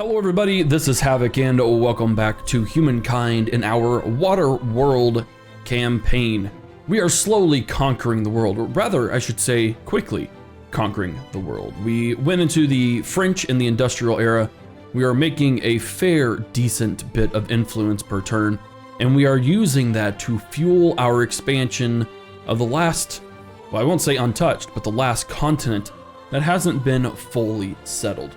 Hello everybody, this is Havoc and welcome back to Humankind in our Waterworld campaign. We are slowly conquering the world, or rather I should say quickly conquering the world. We went into the French and the industrial era. We are making a fair, decent bit of influence per turn, and we are using that to fuel our expansion of the last, well I won't say untouched, but the last continent that hasn't been fully settled.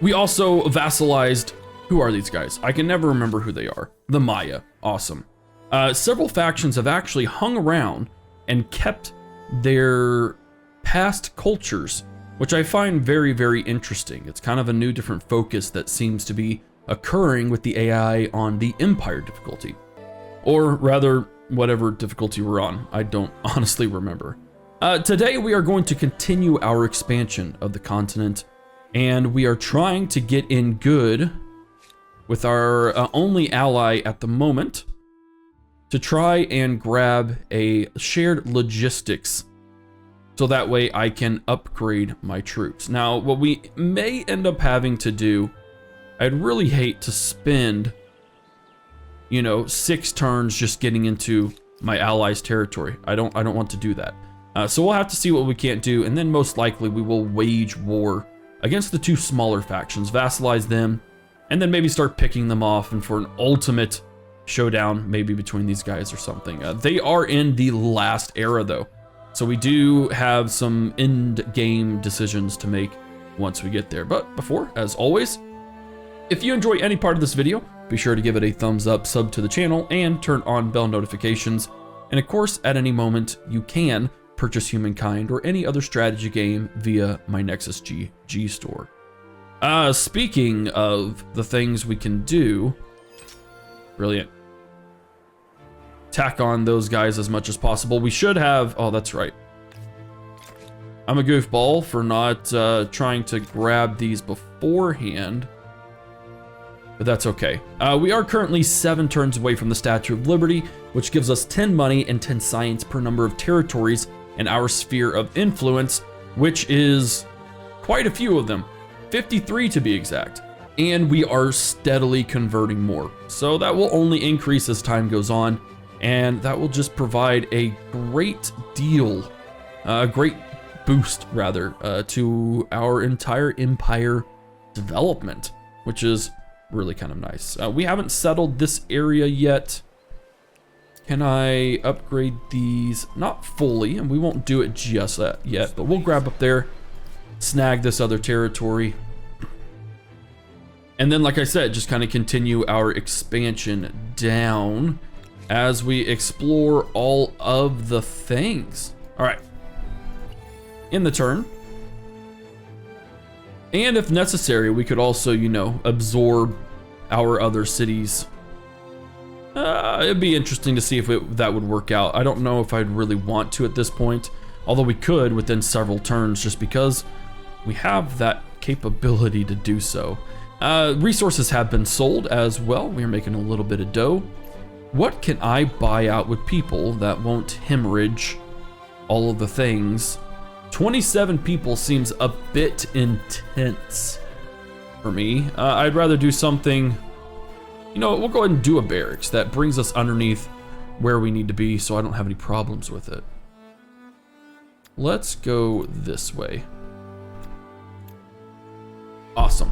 We also vassalized, who are these guys? I can never remember who they are. The Maya, awesome. Several factions have actually hung around and kept their past cultures, which I find very, very interesting. It's kind of a new different focus that seems to be occurring with the AI on the Empire difficulty. Or rather, whatever difficulty we're on, I don't honestly remember. Today we are going to continue our expansion of the continent, and we are trying to get in good with our only ally at the moment to try and grab a shared logistics so that way I can upgrade my troops. Now, what we may end up having to do, I'd really hate to spend, 6 turns just getting into my allies' territory. I don't want to do that. So we'll have to see what we can't do, and then most likely we will wage war against the 2 smaller factions, vassalize them, and then maybe start picking them off, and for an ultimate showdown, maybe between these guys or something. They are in the last era though, so we do have some end game decisions to make once we get there. But before, as always, if you enjoy any part of this video, be sure to give it a thumbs up, sub to the channel, and turn on bell notifications. And of course, at any moment, you can purchase Humankind or any other strategy game via my Nexus GG store. Speaking of the things we can do, brilliant. Tack on those guys as much as possible. We should have, oh, that's right. I'm a goofball for not trying to grab these beforehand, but that's okay. We are currently 7 turns away from the Statue of Liberty, which gives us 10 money and 10 science per number of territories in our sphere of influence, which is quite a few of them, 53 to be exact. And we are steadily converting more. So that will only increase as time goes on, and that will just provide a great deal, a great boost rather, to our entire empire development, which is really kind of nice. We haven't settled this area yet. Can I upgrade these? Not fully, and we won't do it just yet, but we'll grab up there, snag this other territory, and then, like I said, just kind of continue our expansion down as we explore all of the things. All right, in the turn. And if necessary, we could also, absorb our other cities. It'd be interesting to see if that would work out. I don't know if I'd really want to at this point, although we could within several turns just because we have that capability to do so. Resources have been sold as well. We're making a little bit of dough. What can I buy out with people that won't hemorrhage all of the things? 27 people seems a bit intense for me. I'd rather do something, we'll go ahead and do a barracks that brings us underneath where we need to be so I don't have any problems with it. Let's go this way. Awesome.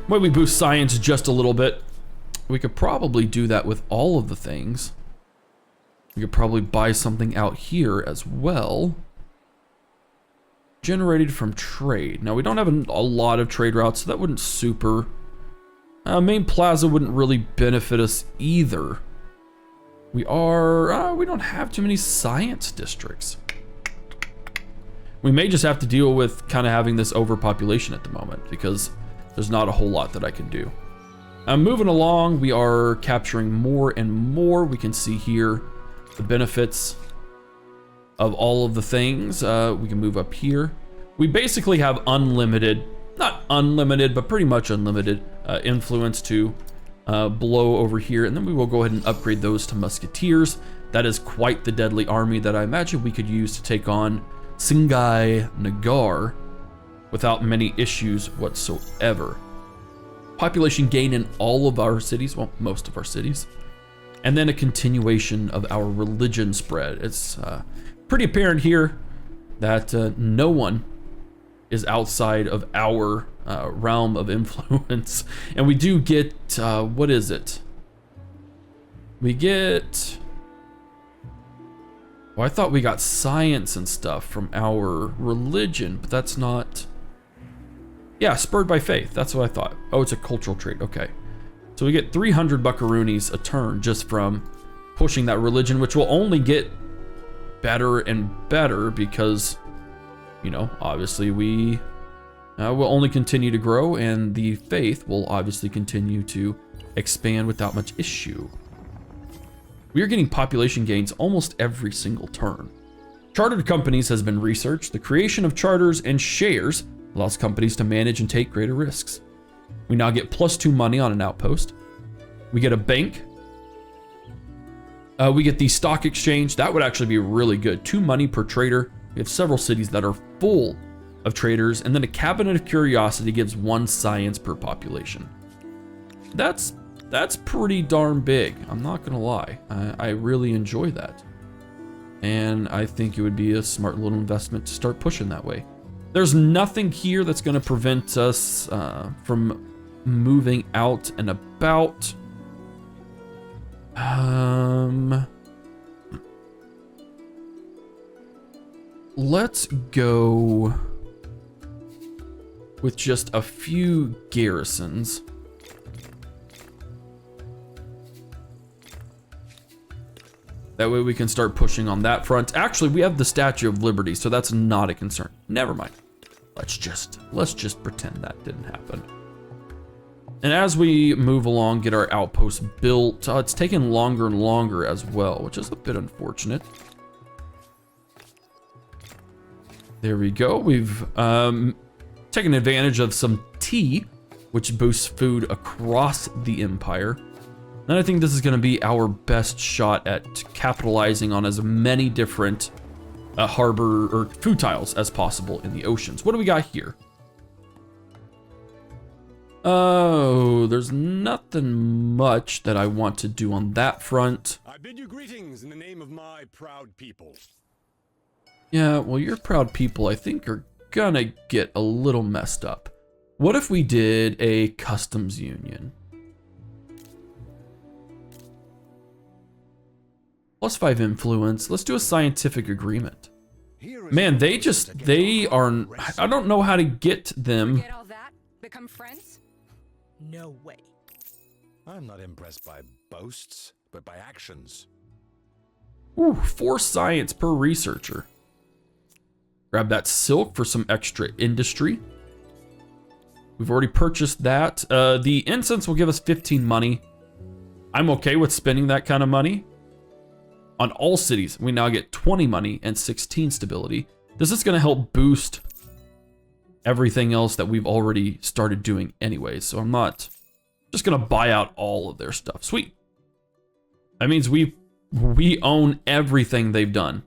When we boost science just a little bit, we could probably do that with all of the things. We could probably buy something out here as well. Generated from trade. Now we don't have a lot of trade routes, so that wouldn't super. Main plaza wouldn't really benefit us either. We don't have too many science districts. We may just have to deal with kind of having this overpopulation at the moment because there's not a whole lot that I can do. Moving along, we are capturing more and more. We can see here the benefits of all of the things. We can move up here. We basically have unlimited, not unlimited, but pretty much unlimited influence to blow over here. And then we will go ahead and upgrade those to musketeers. That is quite the deadly army that I imagine we could use to take on Singai Nagar without many issues whatsoever. Population gain in all of our cities, well, most of our cities. And then a continuation of our religion spread. It's pretty apparent here that no one is outside of our realm of influence. And we do get, what is it? We get, well, I thought we got science and stuff from our religion, but that's not, yeah, spurred by faith. That's what I thought. Oh, it's a cultural trait, okay. So we get 300 buckaroonies a turn just from pushing that religion, which will only get better and better because, you know, obviously we will only continue to grow, and the faith will obviously continue to expand without much issue. We are getting population gains almost every single turn. Chartered companies has been researched. The creation of charters and shares allows companies to manage and take greater risks. We now get +2 money on an outpost. We get a bank. We get the stock exchange. That would actually be really good. 2 money per trader. We have several cities that are full of traders. And then a cabinet of curiosity gives 1 science per population. That's pretty darn big. I'm not gonna lie. I really enjoy that. And I think it would be a smart little investment to start pushing that way. There's nothing here that's gonna prevent us from moving out and about. Let's go with just a few garrisons. That way we can start pushing on that front. Actually, we have the Statue of Liberty, so that's not a concern. Never mind. Let's just pretend that didn't happen. And as we move along, get our outpost built, it's taking longer and longer as well, which is a bit unfortunate. There we go. We've taken advantage of some tea, which boosts food across the empire. And I think this is going to be our best shot at capitalizing on as many different harbor or food tiles as possible in the oceans. What do we got here? Oh, there's nothing much that I want to do on that front. I bid you greetings in the name of my proud people. Yeah, well, your proud people, I think, are gonna get a little messed up. What if we did a customs union? +5 influence. Let's do a scientific agreement. Man, they are, I don't know how to get them. Forget all that? Become friends? No way. I'm not impressed by boasts, but by actions. Ooh, 4 science per researcher. Grab that silk for some extra industry. We've already purchased that. The incense will give us 15 money. I'm okay with spending that kind of money. On all cities, we now get 20 money and 16 stability. This is going to help boost everything else that we've already started doing anyway. So I'm not just going to buy out all of their stuff. Sweet. That means we own everything they've done.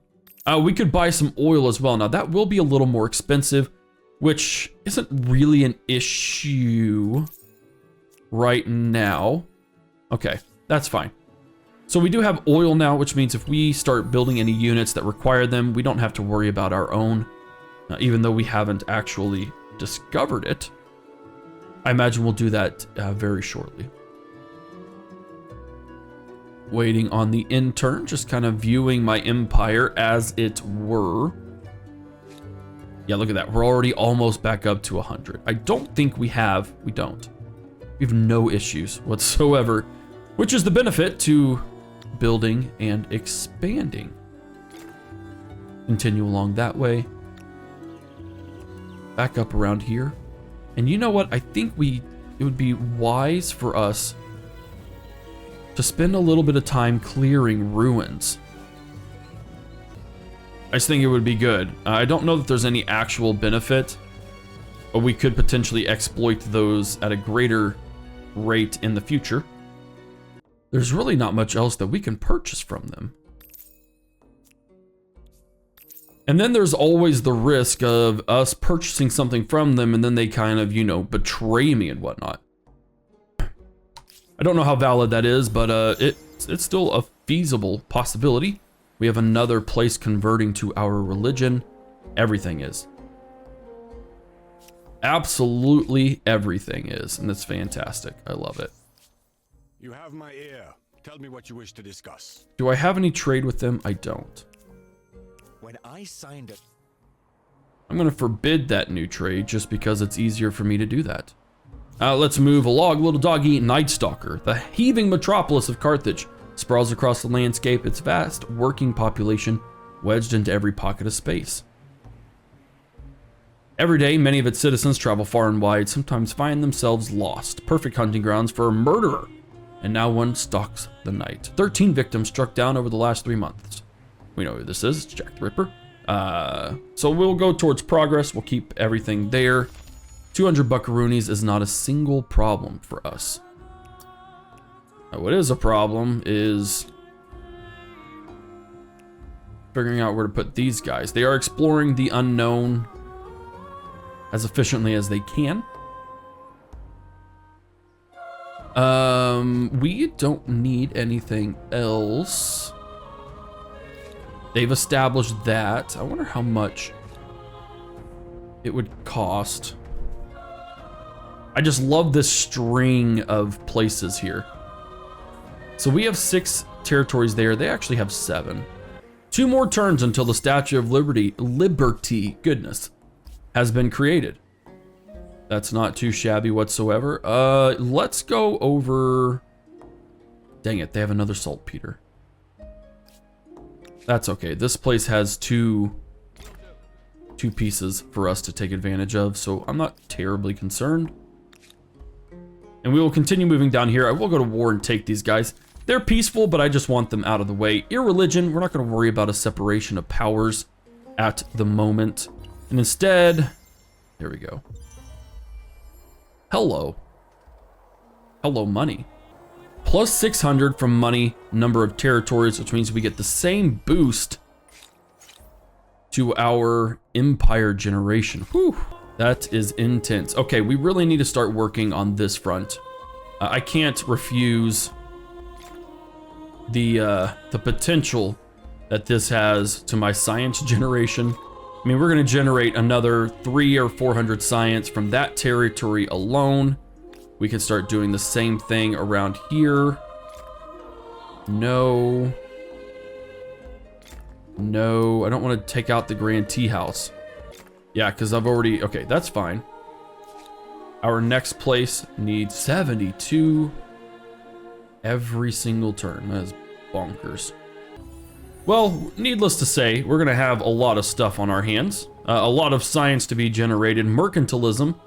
We could buy some oil as well. Now that will be a little more expensive, which isn't really an issue right now. Okay, that's fine. So we do have oil now, which means if we start building any units that require them, we don't have to worry about our own, even though we haven't actually discovered it. I imagine we'll do that very shortly. Waiting on the intern, just kind of viewing my empire as it were. Yeah, look at that. We're already almost back up to 100. I don't think we have, we don't. We have no issues whatsoever, which is the benefit to building and expanding. Continue along that way. Back up around here. And you know what? I think it would be wise for us to spend a little bit of time clearing ruins. I just think it would be good. I don't know that there's any actual benefit, but we could potentially exploit those at a greater rate in the future. There's really not much else that we can purchase from them. And then there's always the risk of us purchasing something from them and then they kind of, you know, betray me and whatnot. I don't know how valid that is, but it's still a feasible possibility. We have another place converting to our religion. Everything is. Absolutely everything is, and it's fantastic. I love it. You have my ear. Tell me what you wish to discuss. Do I have any trade with them? I don't. When I signed it, I'm gonna forbid that new trade just because it's easier for me to do that. Let's move along. Little doggy Night Stalker. The heaving metropolis of Carthage sprawls across the landscape, its vast working population wedged into every pocket of space. Every day, many of its citizens travel far and wide, sometimes find themselves lost. Perfect hunting grounds for a murderer. And now one stalks the night. 13 victims struck down over the last 3 months. We know who this is. It's Jack the Ripper. So we'll go towards progress. We'll keep everything there. 200 buckaroonies is not a single problem for us. What is a problem is figuring out where to put these guys. They are exploring the unknown as efficiently as they can. We don't need anything else. They've established that. I wonder how much it would cost. I just love this string of places here. So we have 6 territories there. They actually have 7. 2 more turns until the Statue of Liberty, goodness, has been created. That's not too shabby whatsoever. Let's go over... Dang it, they have another saltpeter. That's okay. This place has two pieces for us to take advantage of, so I'm not terribly concerned. And we will continue moving down here. I will go to war and take these guys. They're peaceful, but I just want them out of the way. Irreligion, we're not going to worry about a separation of powers at the moment. And instead, there we go. Hello. Hello, money. Plus 600 from money, number of territories, which means we get the same boost to our empire generation. Whew, that is intense. Okay, we really need to start working on this front. I can't refuse the potential that this has to my science generation. I mean, we're going to generate another 300 or 400 science from that territory alone. We can start doing the same thing around here. No. No, I don't want to take out the Grand Tea House. Yeah, because I've already... Okay, that's fine. Our next place needs 72 every single turn. That is bonkers. Well, needless to say, we're going to have a lot of stuff on our hands. A lot of science to be generated. Mercantilism.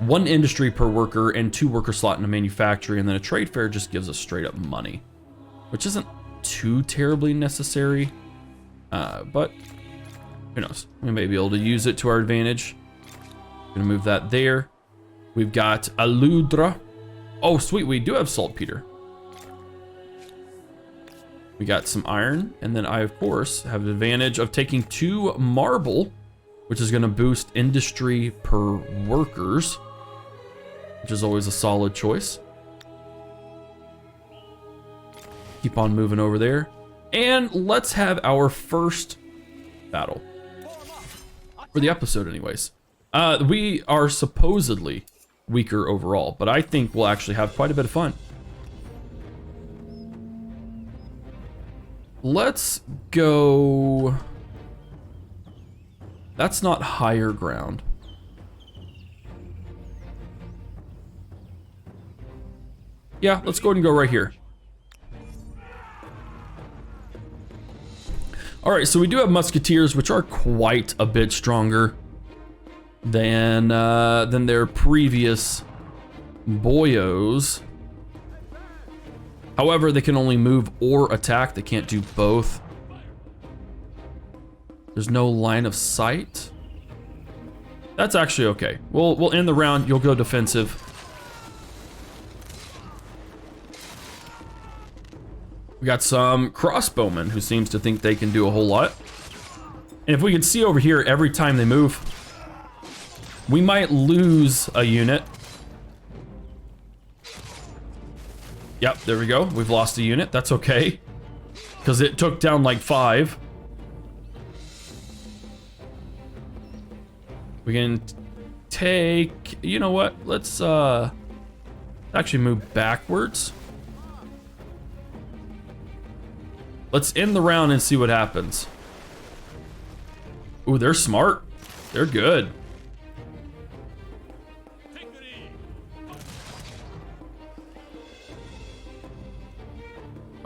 1 industry per worker and 2 worker slot in a manufactory, and then a trade fair just gives us straight up money, which isn't too terribly necessary, but who knows? We may be able to use it to our advantage. Gonna move that there. We've got Aludra. Oh, sweet, we do have saltpeter. We got some iron, and then I, of course, have the advantage of taking 2 marble, which is gonna boost industry per workers, which is always a solid choice. Keep on moving over there. And let's have our first battle. For the episode anyways. We are supposedly weaker overall, but I think we'll actually have quite a bit of fun. Let's go... That's not higher ground. Yeah, let's go ahead and go right here. All right, so we do have musketeers, which are quite a bit stronger than their previous boyos. However, they can only move or attack. They can't do both. There's no line of sight. That's actually okay. We'll end the round. You'll go defensive. We got some crossbowmen who seems to think they can do a whole lot. And if we can see over here, every time they move, we might lose a unit. Yep, there we go. We've lost a unit. That's okay. Because it took down like 5. We can take... You know what? Let's actually move backwards. Let's end the round and see what happens. Ooh, they're smart. They're good.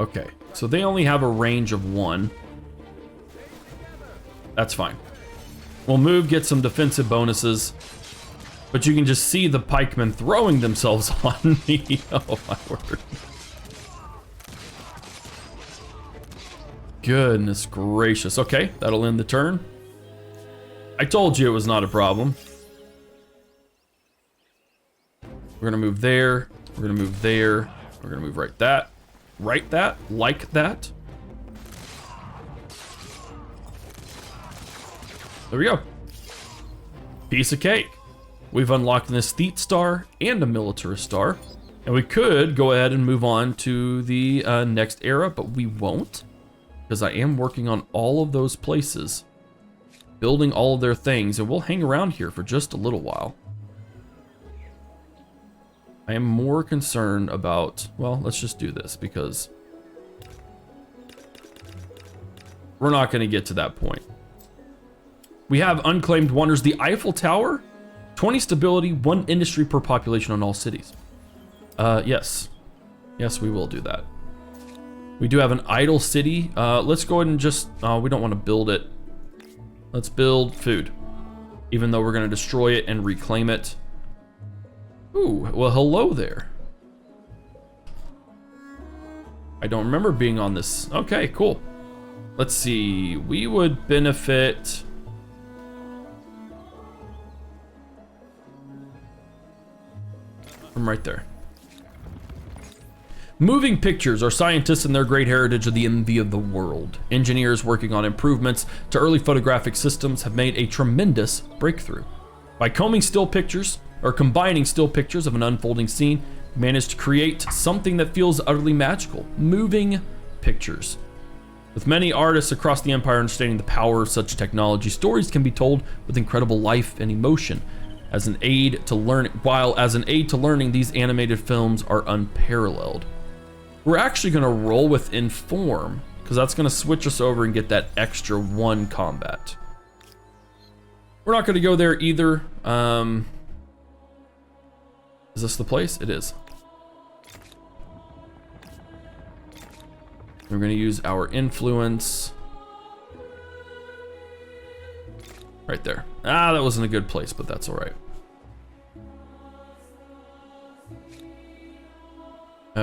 Okay, so they only have a range of 1. That's fine. We'll move, get some defensive bonuses. But you can just see the pikemen throwing themselves on me. Oh my word. Goodness gracious. Okay, that'll end the turn. I told you it was not a problem. We're gonna move there. We're gonna move there. We're gonna move right that. Right that. Like that. There we go. Piece of cake. We've unlocked an aesthete star and a militarist star. And we could go ahead and move on to the next era, but we won't. Because I am working on all of those places. Building all of their things, and we'll hang around here for just a little while. I am more concerned about, well, let's just do this because we're not going to get to that point. We have unclaimed wonders, the Eiffel Tower, 20 stability, 1 industry per population on all cities. Yes. Yes, we will do that. We do have an idle city. Let's go ahead and just, we don't want to build it. Let's build food. Even though we're going to destroy it and reclaim it. Ooh, well, hello there. I don't remember being on this. Okay, cool. Let's see. We would benefit... from right there. Moving pictures are scientists and their great heritage of the envy of the world. Engineers working on improvements to early photographic systems have made a tremendous breakthrough. By combing still pictures, or combining still pictures of an unfolding scene, managed to create something that feels utterly magical, moving pictures. With many artists across the empire understanding the power of such technology, stories can be told with incredible life and emotion. As an aid to learning, these animated films are unparalleled. We're actually gonna roll with Inform, because that's gonna switch us over and get that extra 1 combat. We're not gonna go there either. Is this the place? It is. We're gonna use our influence. Right there. Ah, that wasn't a good place, but that's all right.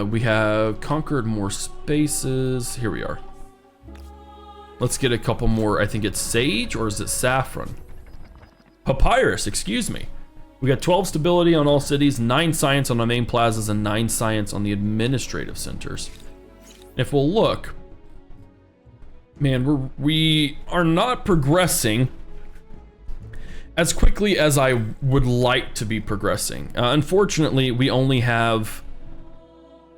We have conquered more spaces. Here we are. Let's get a couple more. I think it's sage, or is it saffron? Papyrus, excuse me. We got 12 stability on all cities, 9 science on the main plazas, and 9 science on the administrative centers. If we'll look, man, we are not progressing as quickly as I would like to be progressing. Unfortunately, we only have,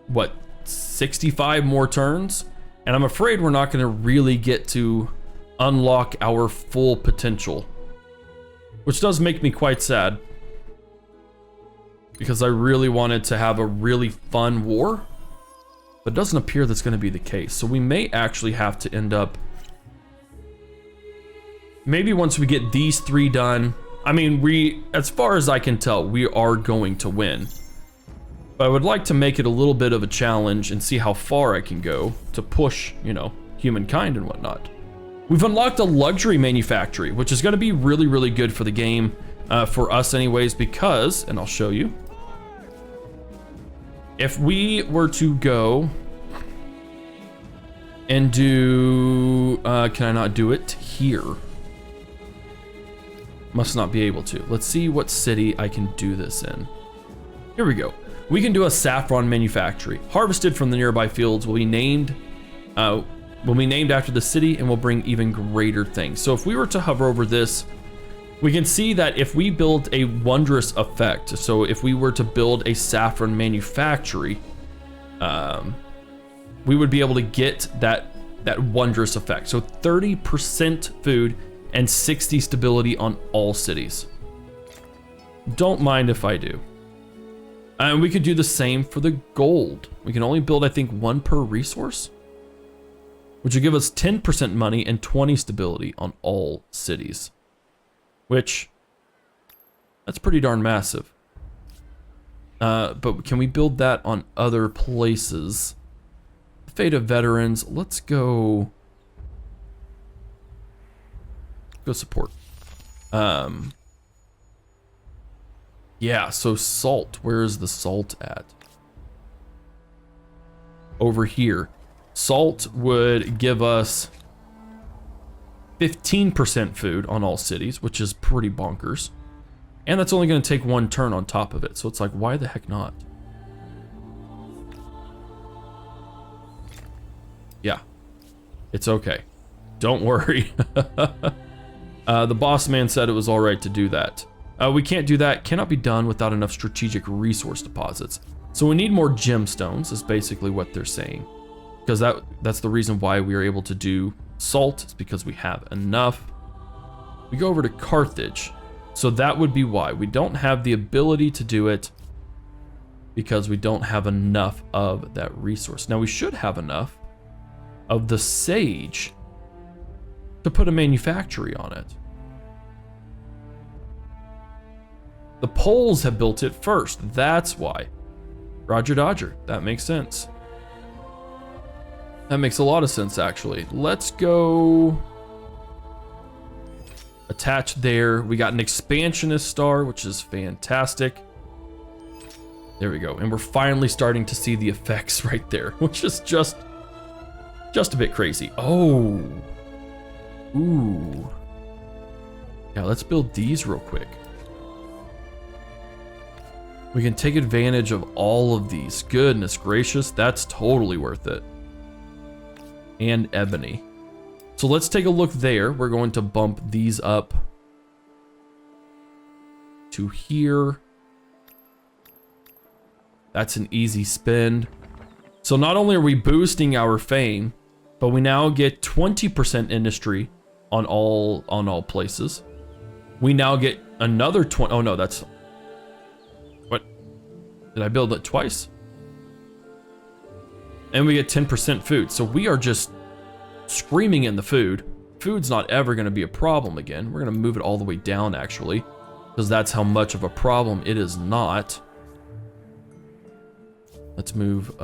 what, 65 more turns? And I'm afraid we're not gonna really get to unlock our full potential. Which does make me quite sad. Because I really wanted to have a really fun war. But it doesn't appear that's gonna be the case. So we may actually have to end up... maybe once we get these 3 done, I mean, as far as I can tell, we are going to win. But I would like to make it a little bit of a challenge and see how far I can go to push, you know, humankind and whatnot. We've unlocked a luxury manufactory, which is going to be really, really good for the game, for us anyways, because, and I'll show you, if we were to go and do, can I not do it here? Must not be able to. Let's see what city I can do this in. Here we go. We can do a saffron manufactory. Harvested from the nearby fields will be named after the city and will bring even greater things. So if we were to hover over this, we can see that if we build a wondrous effect, so if we were to build a saffron manufactory, we would be able to get that wondrous effect. So 30% food and 60 stability on all cities. Don't mind if I do. And we could do the same for the gold. We can only build, I think, 1 per resource, which would give us 10% money and 20 stability on all cities, which that's pretty darn massive. But can we build that on other places? Fate of Veterans, let's go support. Yeah, so salt, where is the salt at? Over here. Salt would give us 15% food on all cities, which is pretty bonkers. And that's only going to take 1 turn on top of it. So it's like, why the heck not? Yeah, it's okay. Don't worry. The boss man said it was all right to do that. We can't do that. Cannot be done without enough strategic resource deposits. So we need more gemstones is basically what they're saying. Because that's the reason why we are able to do salt. It's because we have enough. We go over to Carthage. So that would be why. We don't have the ability to do it because we don't have enough of that resource. Now we should have enough of the sage to put a manufactory on it. The Poles have built it first. That's why. Roger Dodger. That makes sense. That makes a lot of sense, actually. Let's go attach there. We got an expansionist star, which is fantastic. There we go. And we're finally starting to see the effects right there, which is just a bit crazy. Oh. Ooh. Yeah, let's build these real quick. We can take advantage of all of these. Goodness gracious, that's totally worth it. And ebony. So let's take a look there. We're going to bump these up to here. That's an easy spend. So not only are we boosting our fame, but we now get 20% industry on all places. We now get another 20. Oh no, that's what? Did I build it twice? And we get 10% food. So we are just screaming in the food. Food's not ever going to be a problem again. We're going to move it all the way down actually, because that's how much of a problem it is not. Let's move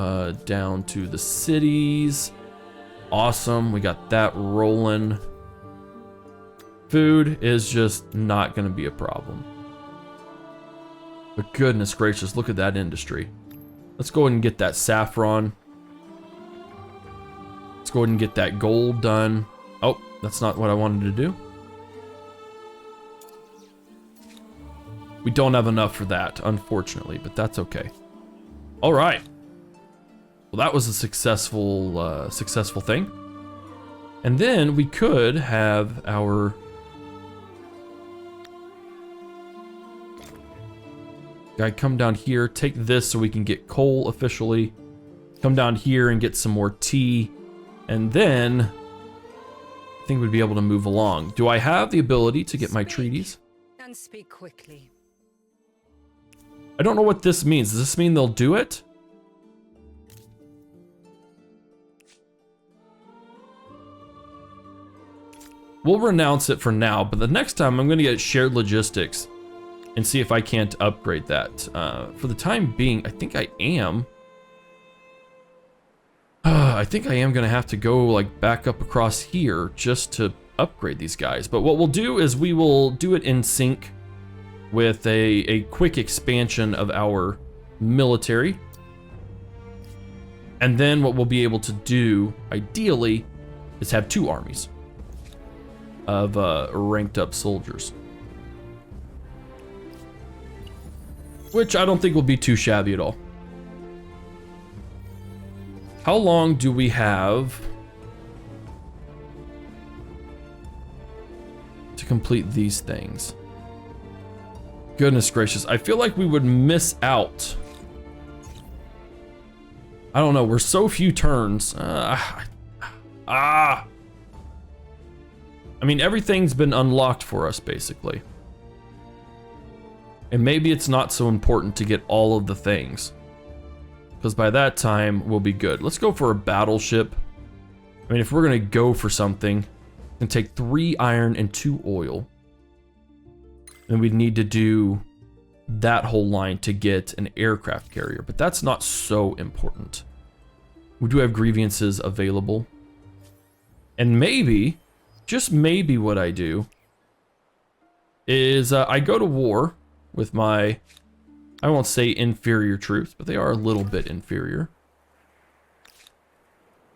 down to the cities. Awesome, we got that rolling. Food is just not going to be a problem. But goodness gracious, look at that industry. Let's go ahead and get that saffron. Let's go ahead and get that gold done. Oh, that's not what I wanted to do. We don't have enough for that, unfortunately, but that's okay. All right. Well, that was a successful thing. And then we could have our guy come down here, take this so we can get coal officially. Come down here and get some more tea. And then I think we'd be able to move along. Do I have the ability to get my treaties? And speak quickly. I don't know what this means. Does this mean they'll do it? We'll renounce it for now, but the next time I'm going to get shared logistics and see if I can't upgrade that. For the time being, I think I am. I think I am going to have to go like back up across here just to upgrade these guys. But what we'll do is we will do it in sync with a quick expansion of our military. And then what we'll be able to do, ideally, is have 2 armies of ranked up soldiers. Which I don't think will be too shabby at all. How long do we have to complete these things? Goodness gracious, I feel like we would miss out I don't know, we're so few turns. I mean, everything's been unlocked for us, basically. And maybe it's not so important to get all of the things, because by that time, we'll be good. Let's go for a battleship. I mean, if we're gonna go for something, and take 3 iron and 2 oil, then we'd need to do that whole line to get an aircraft carrier, but that's not so important. We do have grievances available. And maybe, just maybe what I do is I go to war with my, I won't say inferior troops, but they are a little bit inferior.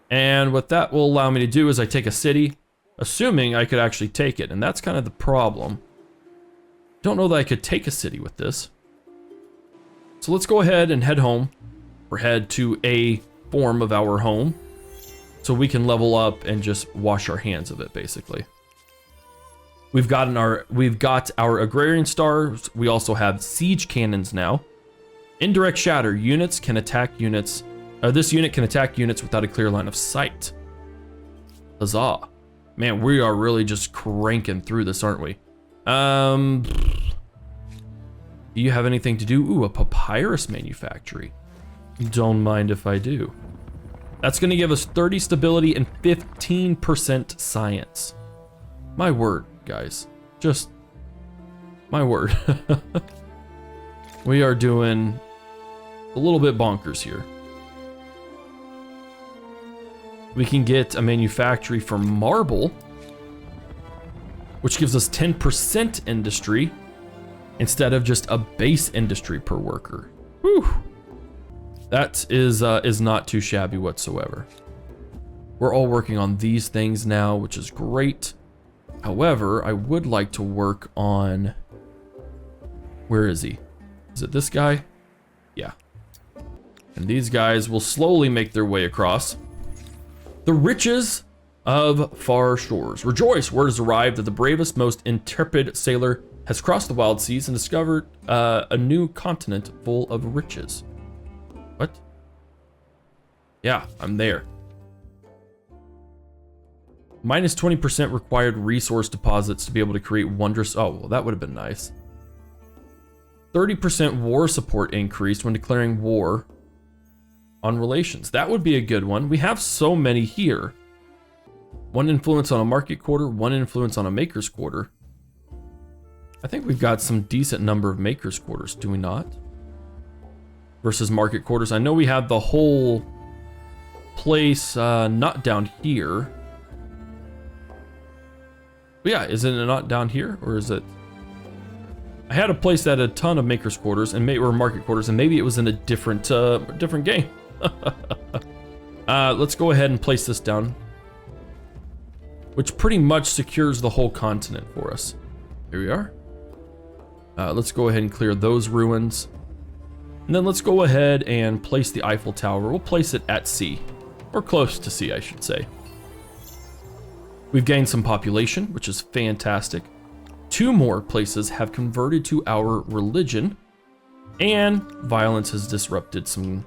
And what that will allow me to do is I take a city, assuming I could actually take it, and that's kind of the problem. Don't know that I could take a city with this. So let's go ahead and head home, or head to a form of our home, so we can level up and just wash our hands of it, basically. We've got our agrarian stars. We also have siege cannons now. Indirect shatter units can attack units. This unit can attack units without a clear line of sight. Huzzah. Man, we are really just cranking through this, aren't we? Do you have anything to do? Ooh, a papyrus manufactory. Don't mind if I do. That's gonna give us 30 stability and 15% science. My word, guys. Just my word. We are doing a little bit bonkers here. We can get a manufactory for marble, which gives us 10% industry instead of just a base industry per worker. Whew. That is not too shabby whatsoever. We're all working on these things now, which is great. However, I would like to work on... Where is he? Is it this guy? Yeah. And these guys will slowly make their way across. The riches of far shores. Rejoice! Word has arrived that the bravest, most intrepid sailor has crossed the wild seas and discovered a new continent full of riches. What? Yeah, I'm there. Minus 20% required resource deposits to be able to create wondrous... Oh, well, that would have been nice. 30% war support increased when declaring war on relations. That would be a good one. We have so many here. 1 influence on a market quarter, 1 influence on a maker's quarter. I think we've got some decent number of maker's quarters, do we not? Versus market quarters. I know we have the whole place not down here. But yeah, is it not down here, or is it? I had a place that had a ton of maker's quarters and or market quarters, and maybe it was in a different game. Let's go ahead and place this down, which pretty much secures the whole continent for us. Here we are. Let's go ahead and clear those ruins. And then let's go ahead and place the Eiffel Tower. We'll place it at sea, or close to sea, I should say. We've gained some population, which is fantastic. 2 more places have converted to our religion, and violence has disrupted some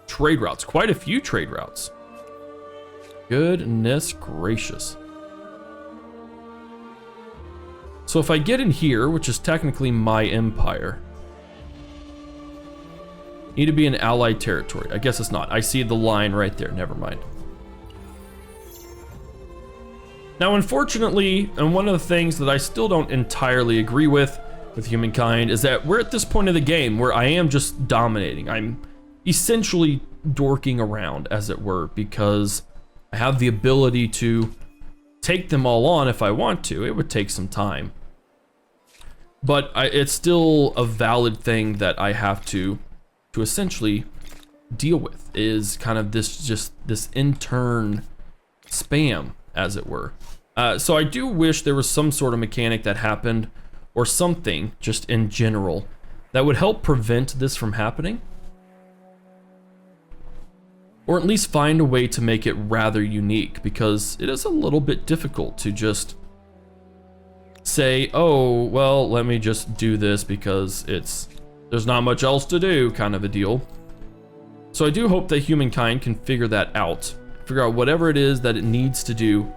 trade routes, quite a few trade routes. Goodness gracious. So if I get in here, which is technically my empire, need to be an allied territory. I guess it's not. I see the line right there. Never mind. Now, unfortunately, and one of the things that I still don't entirely agree with Humankind is that we're at this point of the game where I am just dominating. I'm essentially dorking around, as it were, because I have the ability to take them all on if I want to. It would take some time. But it's still a valid thing that I have to essentially deal with, is kind of this intern spam, as it were. So I do wish there was some sort of mechanic that happened, or something just in general, that would help prevent this from happening. Or at least find a way to make it rather unique, because it is a little bit difficult to just say, oh, well, let me just do this because there's not much else to do, kind of a deal. So I do hope that Humankind can figure that out. Figure out whatever it is that it needs to do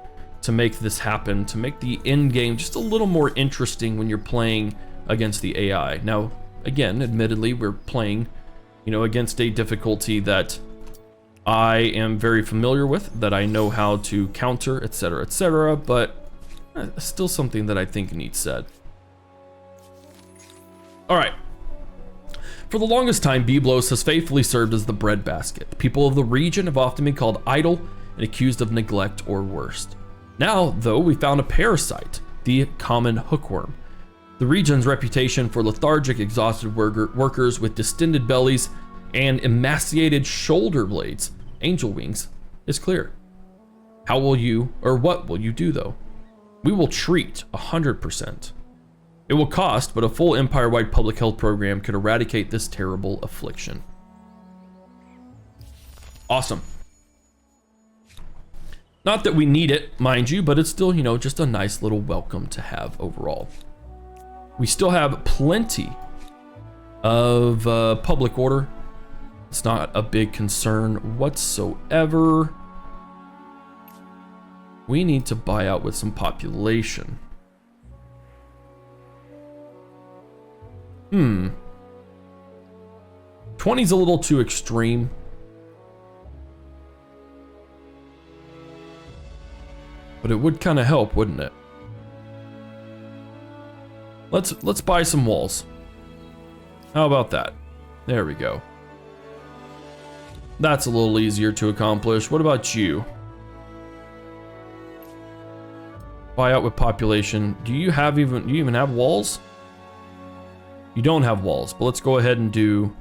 to make this happen, to make the end game just a little more interesting when you're playing against the AI. Now, again, admittedly, we're playing, you know, against a difficulty that I am very familiar with, that I know how to counter, etc., but still something that I think needs said. All right. For the longest time, Byblos has faithfully served as the breadbasket. People of the region have often been called idle and accused of neglect or worse. Now, though, we found a parasite, the common hookworm. The region's reputation for lethargic, exhausted workers with distended bellies and emaciated shoulder blades, angel wings, is clear. How will you, or what will you do though? We will treat 100%. It will cost, but a full empire-wide public health program could eradicate this terrible affliction. Awesome. Not that we need it, mind you, but it's still, you know, just a nice little welcome to have overall. We still have plenty of public order. It's not a big concern whatsoever. We need to buy out with some population. 20's a little too extreme. But it would kind of help, wouldn't it? Let's buy some walls. How about that? There we go. That's a little easier to accomplish. What about you? Buy out with population. Do you even have walls? You don't have walls, but let's go ahead and do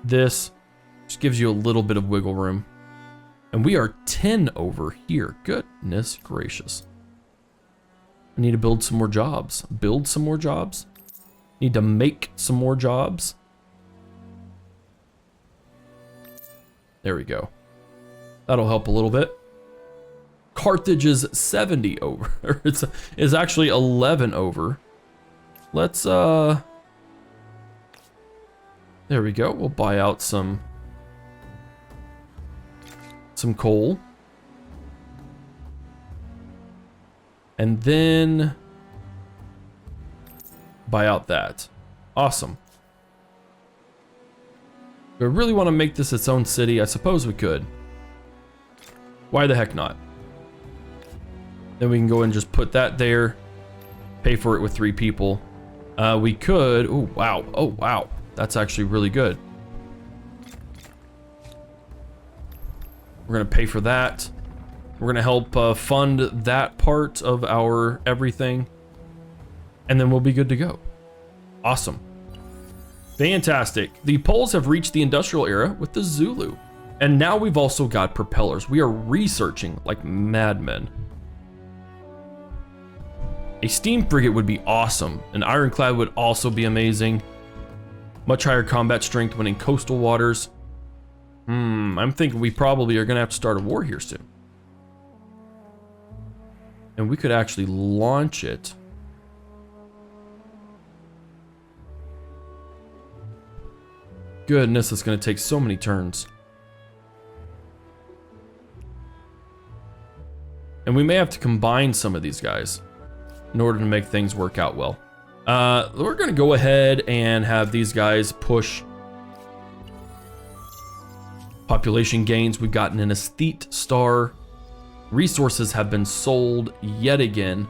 this. Just gives you a little bit of wiggle room. And we are 10 over here. Goodness gracious. I need to build some more jobs. Build some more jobs. Need to make some more jobs. There we go. That'll help a little bit. Carthage is 70 over. It's actually 11 over. Let's there we go. We'll buy out some coal. And then buy out that. Awesome. Do I really want to make this its own city? I suppose we could. Why the heck not? Then we can go and just put that there. Pay for it with 3 people. We could. Oh, wow. Oh, wow. That's actually really good. We're going to pay for that. We're going to help fund that part of our everything. And then we'll be good to go. Awesome. Fantastic. The Poles have reached the industrial era with the Zulu. And now we've also got propellers. We are researching like madmen. A steam frigate would be awesome. An ironclad would also be amazing. Much higher combat strength when in coastal waters. I'm thinking we probably are going to have to start a war here soon. And we could actually launch it. Goodness, it's going to take so many turns. And we may have to combine some of these guys in order to make things work out well. We're going to go ahead and have these guys push population gains. We've gotten an aesthete star. Resources have been sold yet again.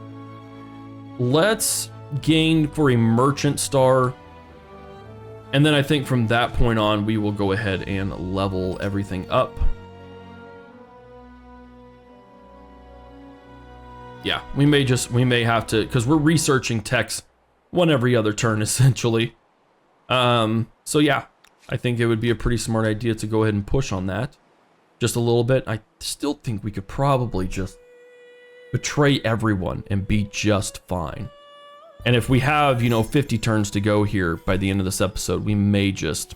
Let's gain for a merchant star. And then I think from that point on, we will go ahead and level everything up. Yeah, we may have to, because we're researching techs one every other turn essentially. So yeah, I think it would be a pretty smart idea to go ahead and push on that just a little bit. I still think we could probably just betray everyone and be just fine. And if we have, 50 turns to go here by the end of this episode, we may just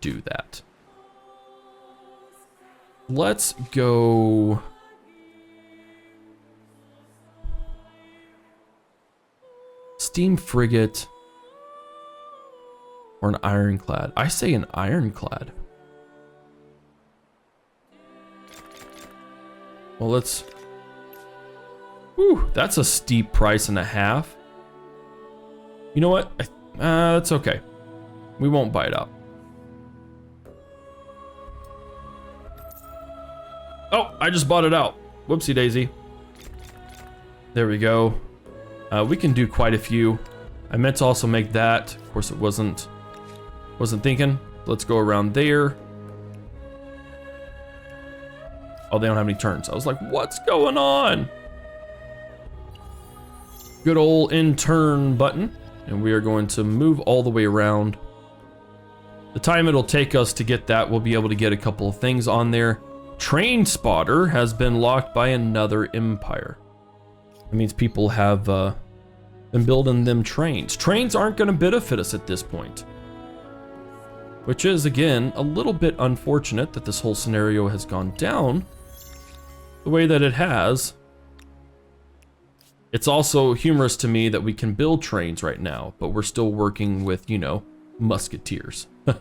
do that. Let's go. Steam frigate or an ironclad? I say an ironclad. Well, let's... Whew, that's a steep price and a half. You know what? That's okay. We won't buy it up. Oh, I just bought it out. Whoopsie daisy. There we go. We can do quite a few. I meant to also make that. Of course, it wasn't thinking. Let's go around there. Oh, they don't have any turns. I was like, what's going on? Good old in turn button. And we are going to move all the way around. The time it'll take us to get that, we'll be able to get a couple of things on there. Train spotter has been locked by another empire. That means people have been building them trains. Trains aren't going to benefit us at this point. Which is, again, a little bit unfortunate that this whole scenario has gone down the way that it has. It's also humorous to me that we can build trains right now, but we're still working with, you know, musketeers. I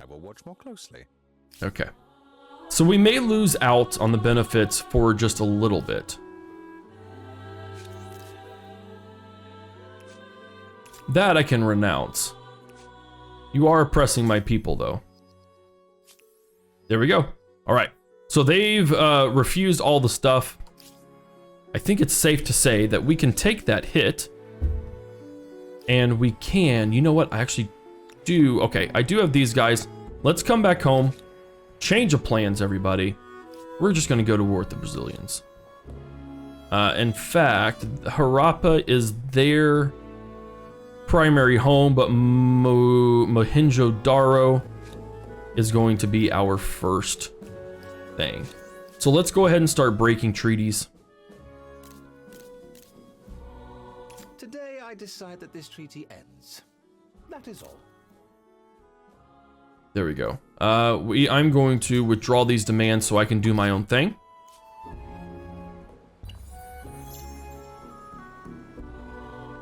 will watch more closely. Okay. So we may lose out on the benefits for just a little bit. That I can renounce. You are oppressing my people, though. There we go. All right. So they've refused all the stuff. I think it's safe to say that we can take that hit. And we can... You know what? I actually do... Okay, I do have these guys. Let's come back home. Change of plans, everybody. We're just going to go to war with the Brazilians. In fact, Harappa is their primary home, but Mohenjo-Daro is going to be our first thing. So let's go ahead and start breaking treaties. Today I decide that this treaty ends. That is all. There we go. I'm going to withdraw these demands so I can do my own thing.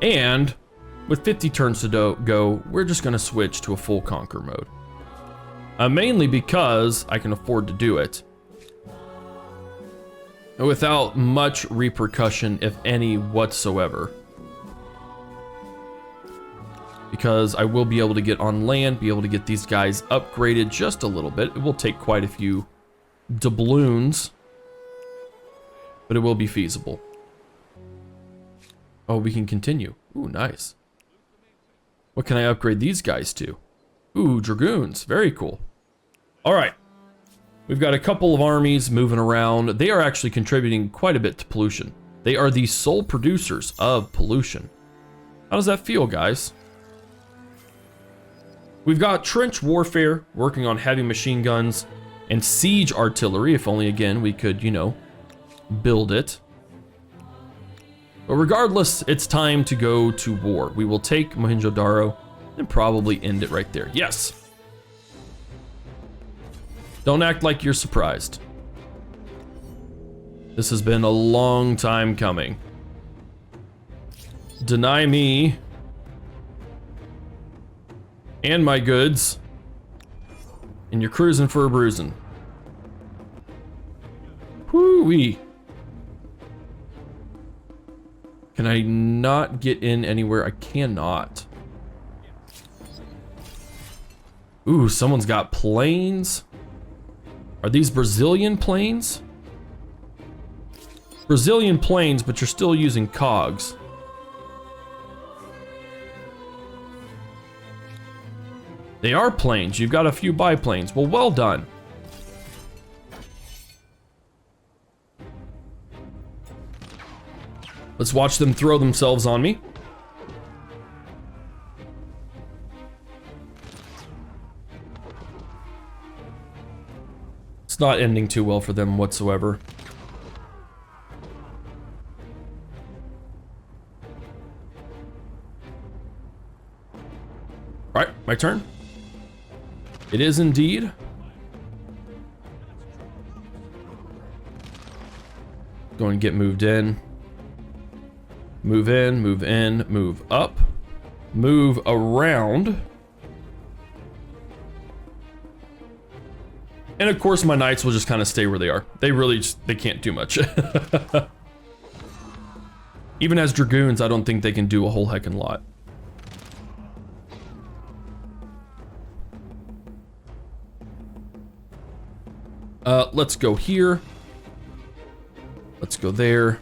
And with 50 turns to go, we're just going to switch to a full conquer mode. Mainly because I can afford to do it. Without much repercussion, if any, whatsoever. Because I will be able to get on land, be able to get these guys upgraded just a little bit. It will take quite a few doubloons, but it will be feasible. Oh, we can continue. Ooh, nice. What can I upgrade these guys to? Ooh, dragoons. Very cool. All right. We've got a couple of armies moving around. They are actually contributing quite a bit to pollution. They are the sole producers of pollution. How does that feel, guys? We've got trench warfare, working on heavy machine guns, and siege artillery, if only, again, we could, you know, build it. But regardless, it's time to go to war. We will take Mohenjo-Daro and probably end it right there. Yes! Don't act like you're surprised. This has been a long time coming. Deny me and my goods, and you're cruising for a bruising. Whoo-wee. Can I not get in anywhere? I cannot. Ooh, someone's got planes. Are these Brazilian planes? Brazilian planes, but you're still using cogs. They are planes. You've got a few biplanes. Well, well done. Let's watch them throw themselves on me. It's not ending too well for them whatsoever. All right, my turn. It is indeed. Go and get moved in. Move in, move in, move up, move around. And of course my knights will just kind of stay where they are. They really just, they can't do much. Even as dragoons, I don't think they can do a whole heckin' lot. Let's go here. Let's go there.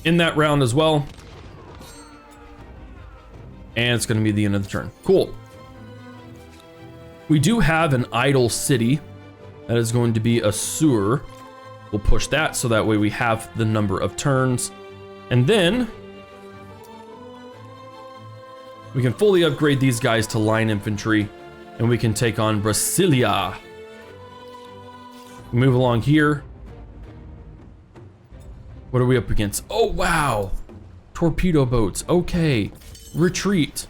In that round as well. And it's going to be the end of the turn. Cool. We do have an idle city. That is going to be a sewer. We'll push that so that way we have the number of turns. And then we can fully upgrade these guys to line infantry. And we can take on Brasilia. Move along here. What are we up against? Oh, wow. Torpedo boats. Okay. Retreat.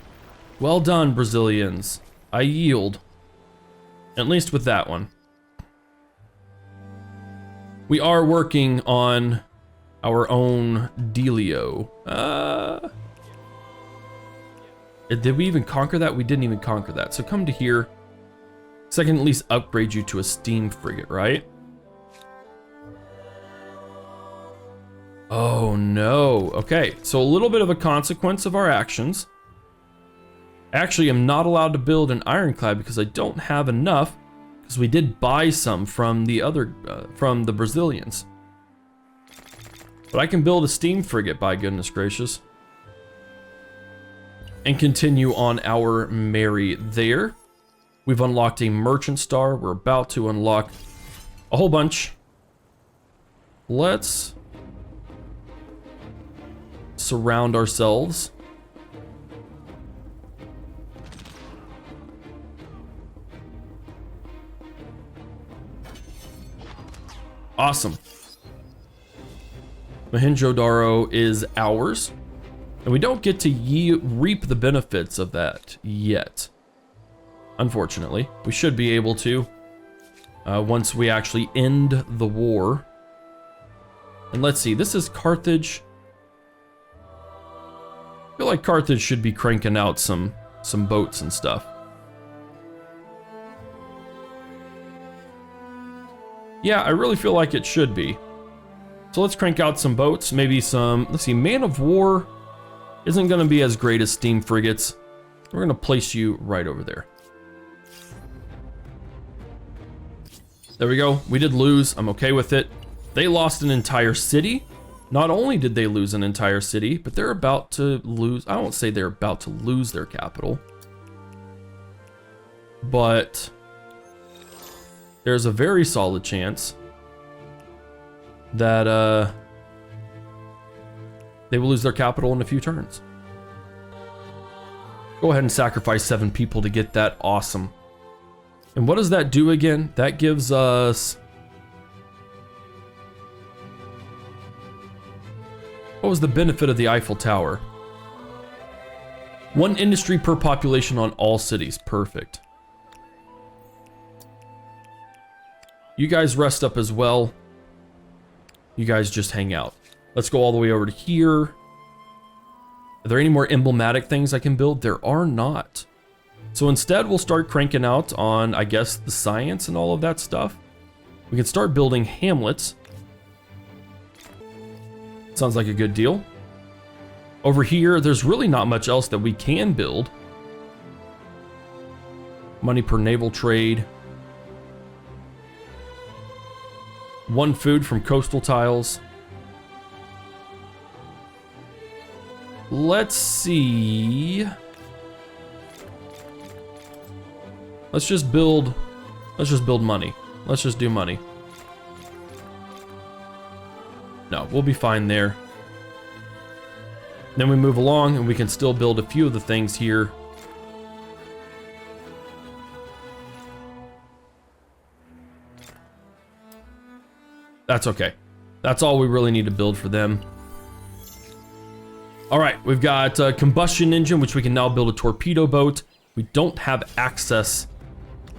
Well done, Brazilians. I yield. At least with that one. We are working on our own dealio. Did we even conquer that? We didn't even conquer that. So come to here. So I can at least upgrade you to a steam frigate, right? Oh no. Okay, so a little bit of a consequence of our actions. Actually, I'm not allowed to build an ironclad because I don't have enough, because we did buy some from the other, from the Brazilians. But I can build a steam frigate, by goodness gracious. And continue on our merry there. We've unlocked a merchant star. We're about to unlock a whole bunch. Let's surround ourselves. Awesome. Mohenjo-daro is ours. And we don't get to reap the benefits of that yet. Unfortunately. We should be able to. Once we actually end the war. And let's see, this is Carthage. I feel like Carthage should be cranking out some boats and stuff. Yeah, I really feel like it should be. So let's crank out some boats, maybe some, let's see, Man of War isn't gonna be as great as steam frigates. We're gonna place you right over there. There we go, we did lose, I'm okay with it. They lost an entire city. Not only did they lose an entire city, but they're about to lose, I won't say they're about to lose their capital. But there's a very solid chance that they will lose their capital in a few turns. Go ahead and sacrifice 7 people to get that. Awesome. And what does that do again? That gives us... What was the benefit of the Eiffel Tower? 1 industry per population on all cities. Perfect. You guys rest up as well. You guys just hang out. Let's go all the way over to here. Are there any more emblematic things I can build? There are not. So instead, we'll start cranking out on, I guess, the science and all of that stuff. We can start building hamlets. Sounds like a good deal. Over here, there's really not much else that we can build. Money per naval trade. 1 food from coastal tiles. Let's see. Let's just build money. Let's just do money. No, we'll be fine there. Then we move along and we can still build a few of the things here. That's okay. That's all we really need to build for them. All right, we've got a combustion engine, which we can now build a torpedo boat. We don't have access,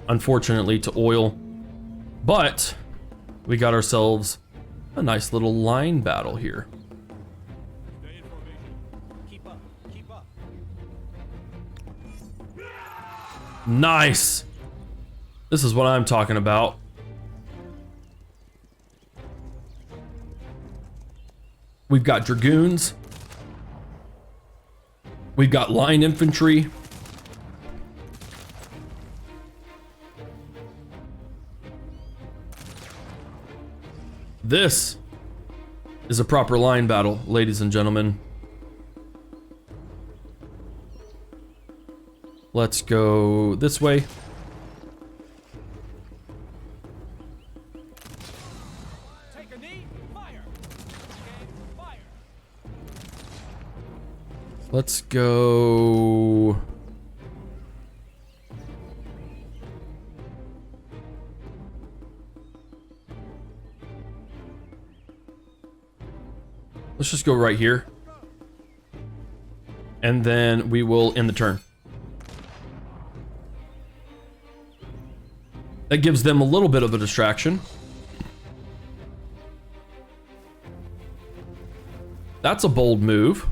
unfortunately, to oil, but we got ourselves a nice little line battle here. Nice. This is what I'm talking about. We've got dragoons. We've got line infantry. This is a proper line battle, ladies and gentlemen. Let's go this way. Take a knee, fire. Okay, fire. Let's go. Let's just go right here. And then we will end the turn. That gives them a little bit of a distraction. That's a bold move.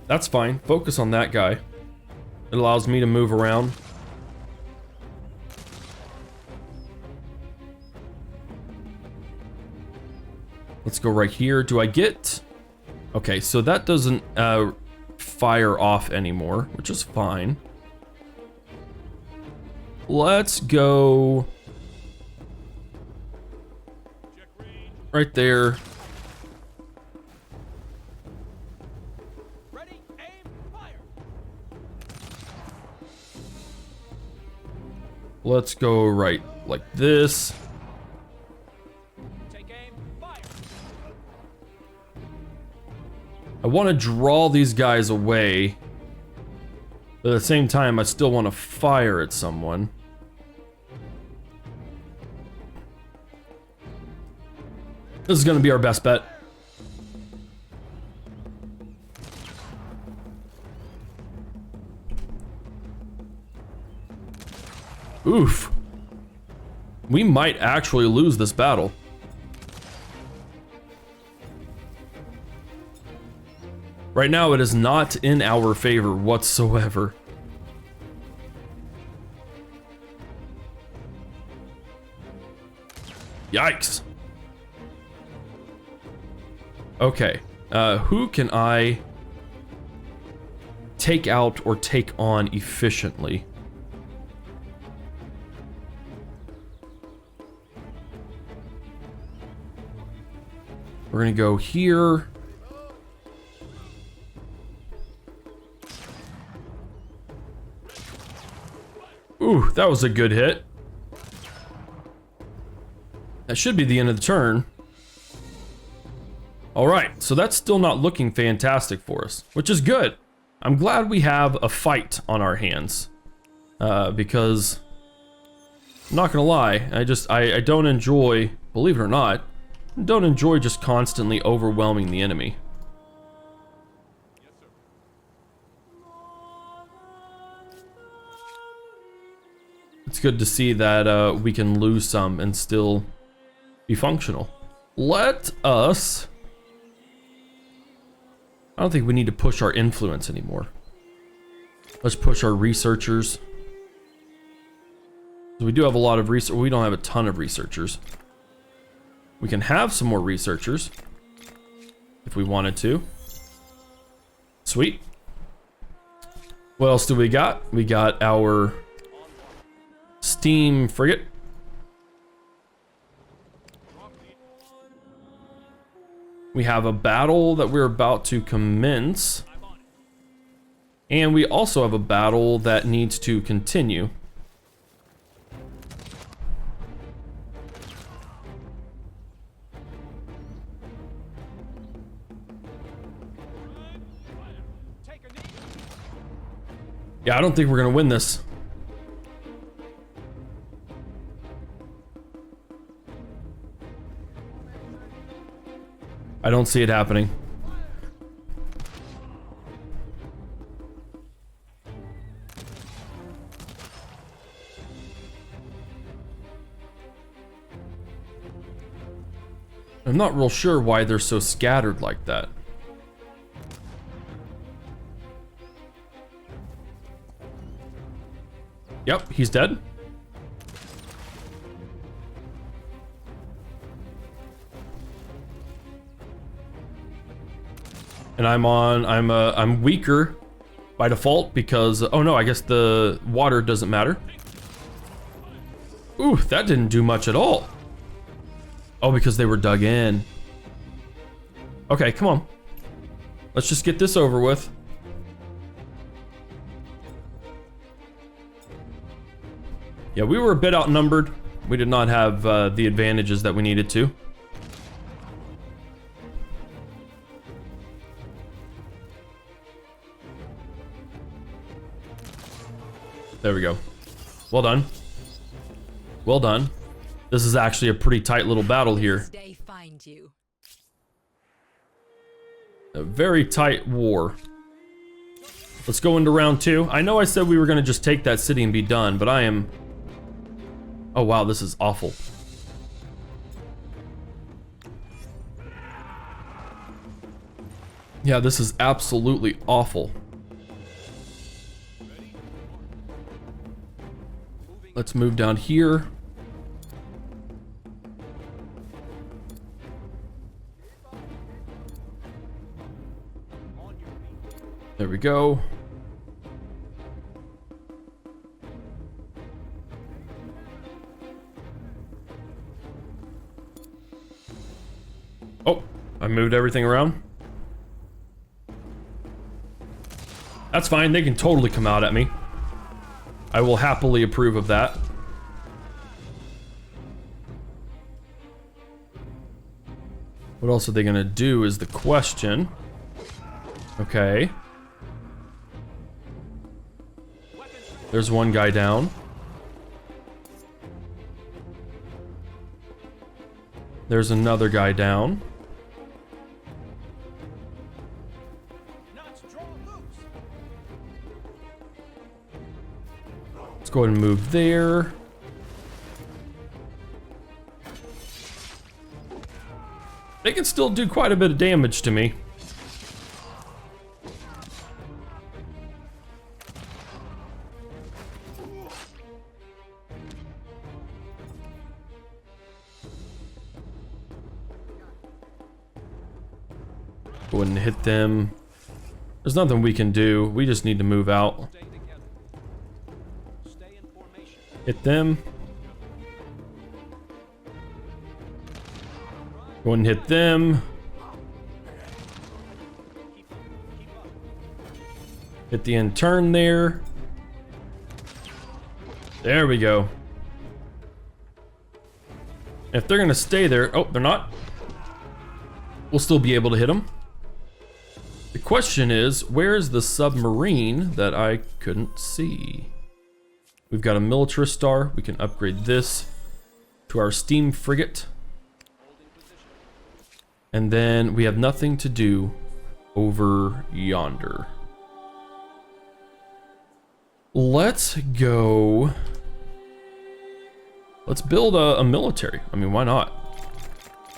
That's fine. Focus on that guy. It allows me to move around. Let's go right here. Do I get... Okay, so that doesn't fire off anymore, which is fine. Let's go right there. Ready, aim, fire. Let's go right like this. Take aim, fire. I want to draw these guys away, but at the same time, I still want to fire at someone. This is going to be our best bet. Oof. We might actually lose this battle. Right now, it is not in our favor whatsoever. Yikes. Okay, who can I take out or take on efficiently? We're gonna go here. Ooh, that was a good hit. That should be the end of the turn. All right, so that's still not looking fantastic for us, which is good. I'm glad we have a fight on our hands, because I'm not gonna lie, I don't enjoy, believe it or not, don't enjoy just constantly overwhelming the enemy. It's good to see that we can lose some and still be functional. Let us... I don't think we need to push our influence anymore. Let's push our researchers. So we do have a lot of research. We don't have a ton of researchers. We can have some more researchers if we wanted to. Sweet. What else do we got? We got our steam frigate. We have a battle that we're about to commence. And we also have a battle that needs to continue. Yeah, I don't think we're gonna win this. I don't see it happening. I'm not real sure why they're so scattered like that. Yep, he's dead. And I'm weaker by default because, oh no, I guess the water doesn't matter. Ooh, that didn't do much at all. Oh, because they were dug in. Okay, come on. Let's just get this over with. Yeah, we were a bit outnumbered. We did not have the advantages that we needed to. There we go. Well done. Well done. This is actually a pretty tight little battle here. They find you. A very tight war. Let's go into round 2. I know I said we were going to just take that city and be done, but I am... Oh wow, this is awful. Yeah, this is absolutely awful. Let's move down here. There we go. Oh, I moved everything around. That's fine, they can totally come out at me. I will happily approve of that. What else are they gonna do is the question. Okay. There's one guy down. There's another guy down. Let's go ahead and move there. They can still do quite a bit of damage to me. Go ahead and hit them. There's nothing we can do. We just need to move out. Hit them. Go ahead and hit them. Hit the end turn there. There we go. If they're gonna stay there, oh, they're not. We'll still be able to hit them. The question is, where's the submarine that I couldn't see? We've got a militarist star. We can upgrade this to our steam frigate. And then we have nothing to do over yonder. Let's go. Let's build a military. I mean, why not?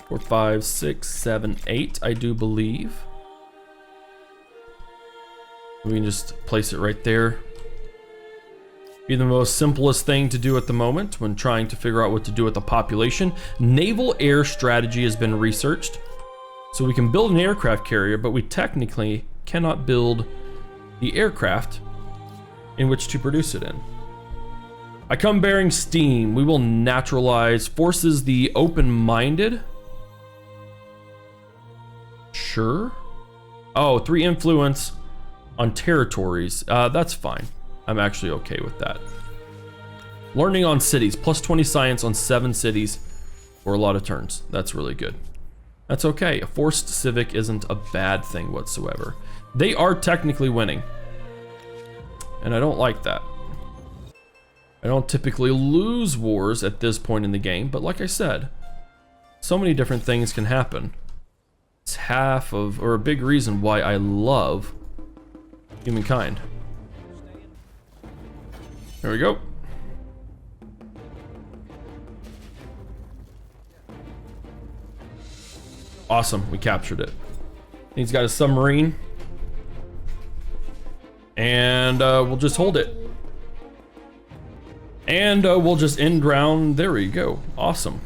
4, 5, 6, 7, 8, I do believe. We can just place it right there. Be the most simplest thing to do at the moment when trying to figure out what to do with the population. Naval air strategy has been researched. So we can build an aircraft carrier, but we technically cannot build the aircraft in which to produce it in. I come bearing steam. We will naturalize. Forces the open-minded. Sure. Oh, 3 influence on territories. That's fine. I'm actually okay with that. Learning on cities. Plus 20 science on 7 cities for a lot of turns. That's really good. That's okay. A forced civic isn't a bad thing whatsoever. They are technically winning. And I don't like that. I don't typically lose wars at this point in the game, but like I said, so many different things can happen. It's half of, or a big reason why I love Humankind. There we go. Awesome, we captured it. He's got a submarine. And we'll just hold it. And we'll just end round. There we go. Awesome.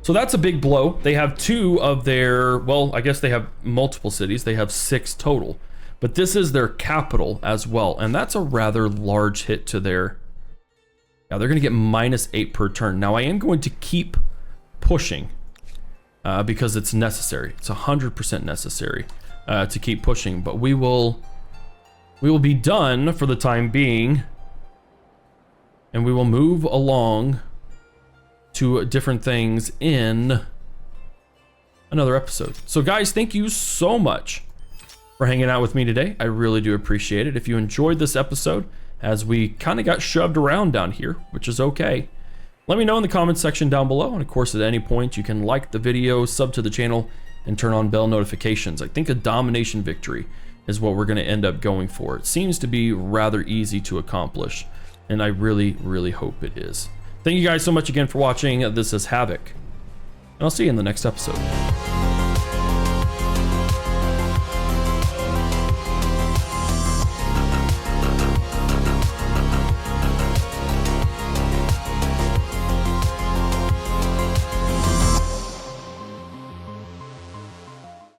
So that's a big blow. They have 2 of their, well, I guess they have multiple cities. They have 6 total. But this is their capital as well. And that's a rather large hit to their... Now they're going to get -8 per turn. Now I am going to keep pushing because it's necessary. It's 100% necessary to keep pushing. But we will be done for the time being. And we will move along to different things in another episode. So guys, thank you so much for hanging out with me today. I really do appreciate it. If you enjoyed this episode, as we kind of got shoved around down here, which is okay, let me know in the comments section down below. And of course, at any point, you can like the video, sub to the channel, and turn on bell notifications. I think a domination victory is what we're going to end up going for. It seems to be rather easy to accomplish, and I really, really hope it is. Thank you guys so much again for watching. This is Havoc, and I'll see you in the next episode.